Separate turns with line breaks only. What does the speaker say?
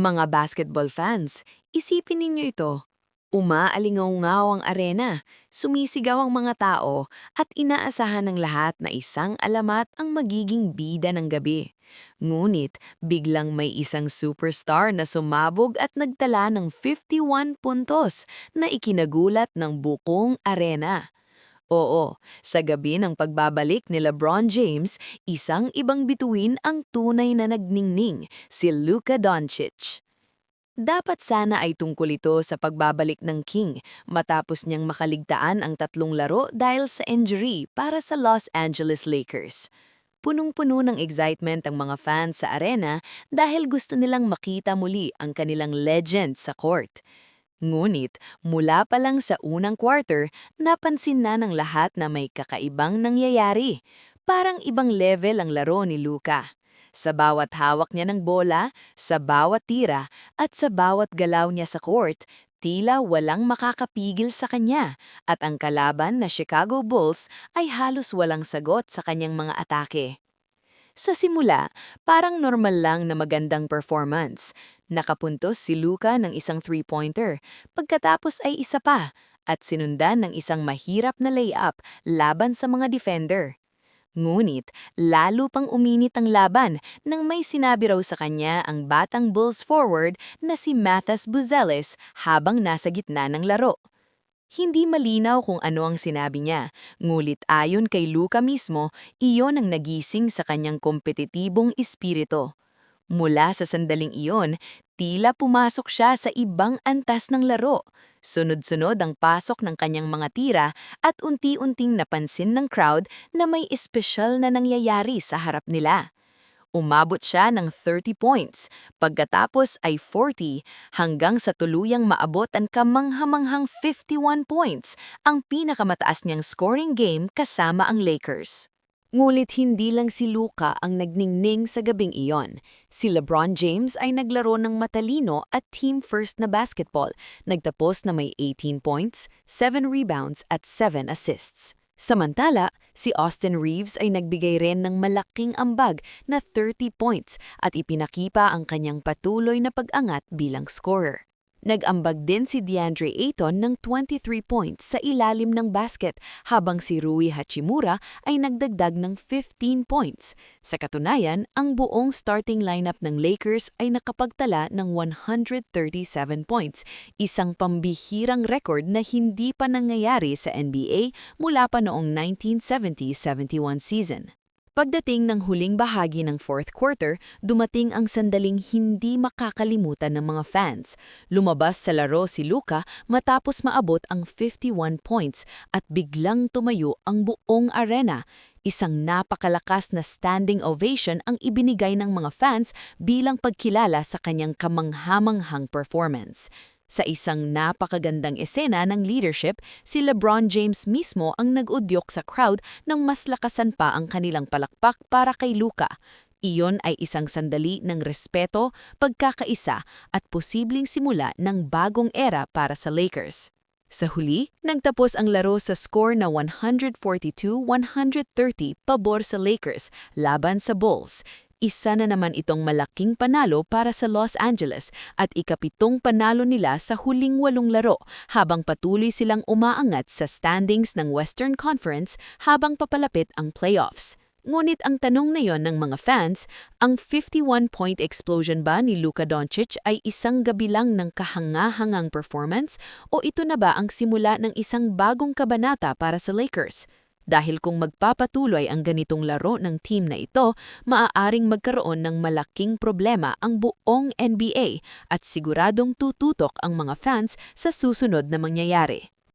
Mga basketball fans, isipin ninyo ito. Umaalingaw-ngaw ang arena, sumisigaw ang mga tao, at inaasahan ng lahat na isang alamat ang magiging bida ng gabi. Ngunit, biglang may isang superstar na sumabog at nagtala ng 51 puntos na ikinagulat ng bukong arena. Oo, sa gabi ng pagbabalik ni LeBron James, isang ibang bituin ang tunay na nagningning, si Luka Doncic. Dapat sana ay tungkol ito sa pagbabalik ng King matapos niyang makaligtaan ang tatlong laro dahil sa injury para sa Los Angeles Lakers. Punong-puno ng excitement ang mga fans sa arena dahil gusto nilang makita muli ang kanilang legend sa court. Ngunit mula pa lang sa unang quarter, napansin na ng lahat na may kakaibang nangyayari. Parang ibang level ang laro ni Luka. Sa bawat hawak niya ng bola, sa bawat tira, at sa bawat galaw niya sa court, tila walang makakapigil sa kanya at ang kalaban na Chicago Bulls ay halos walang sagot sa kanyang mga atake. Sa simula, parang normal lang na magandang performance. Nakapuntos si Luka ng isang three-pointer, pagkatapos ay isa pa, at sinundan ng isang mahirap na layup laban sa mga defender. Ngunit, lalo pang uminit ang laban nang may sinabi raw sa kanya ang batang Bulls forward na si Mathas Buzelis habang nasa gitna ng laro. Hindi malinaw kung ano ang sinabi niya, ngulit ayon kay Luka mismo, iyon ang nagising sa kanyang kompetitibong espiritu. Mula sa sandaling iyon, tila pumasok siya sa ibang antas ng laro. Sunod-sunod ang pasok ng kanyang mga tira at unti-unting napansin ng crowd na may espesyal na nangyayari sa harap nila. Umabot siya ng 30 points, pagkatapos ay 40 hanggang sa tuluyang maabot ang kamanghamanghang 51 points, ang pinakamataas niyang scoring game kasama ang Lakers. Ngulit hindi lang si Luka ang nagningning sa gabing iyon. Si LeBron James ay naglaro ng matalino at team-first na basketball, nagtapos na may 18 points, 7 rebounds at 7 assists. Samantala, si Austin Reeves ay nagbigay rin ng malaking ambag na 30 points at ipinakipa ang kanyang patuloy na pag-angat bilang scorer. Nag-ambag din si DeAndre Ayton ng 23 points sa ilalim ng basket habang si Rui Hachimura ay nagdagdag ng 15 points. Sa katunayan, ang buong starting lineup ng Lakers ay nakapagtala ng 137 points, isang pambihirang record na hindi pa nangyayari sa NBA mula pa noong 1970-71 season. Pagdating ng huling bahagi ng fourth quarter, dumating ang sandaling hindi makakalimutan ng mga fans. Lumabas sa laro si Luka matapos maabot ang 51 points at biglang tumayo ang buong arena. Isang napakalakas na standing ovation ang ibinigay ng mga fans bilang pagkilala sa kanyang kamanghamanghang performance. Sa isang napakagandang esena ng leadership, si LeBron James mismo ang nag-udyok sa crowd nang mas lakasan pa ang kanilang palakpak para kay Luka. Iyon ay isang sandali ng respeto, pagkakaisa at posibleng simula ng bagong era para sa Lakers. Sa huli, nagtapos ang laro sa score na 142-130 pabor sa Lakers laban sa Bulls. Isa na naman itong malaking panalo para sa Los Angeles at ikapitong panalo nila sa huling 8 laro habang patuloy silang umaangat sa standings ng Western Conference habang papalapit ang playoffs. Ngunit ang tanong na yon ng mga fans, ang 51-point explosion ba ni Luka Doncic ay isang gabi lang ng kahanga-hangang performance o ito na ba ang simula ng isang bagong kabanata para sa Lakers? Dahil kung magpapatuloy ang ganitong laro ng team na ito, maaaring magkaroon ng malaking problema ang buong NBA at siguradong tututok ang mga fans sa susunod na mangyayari.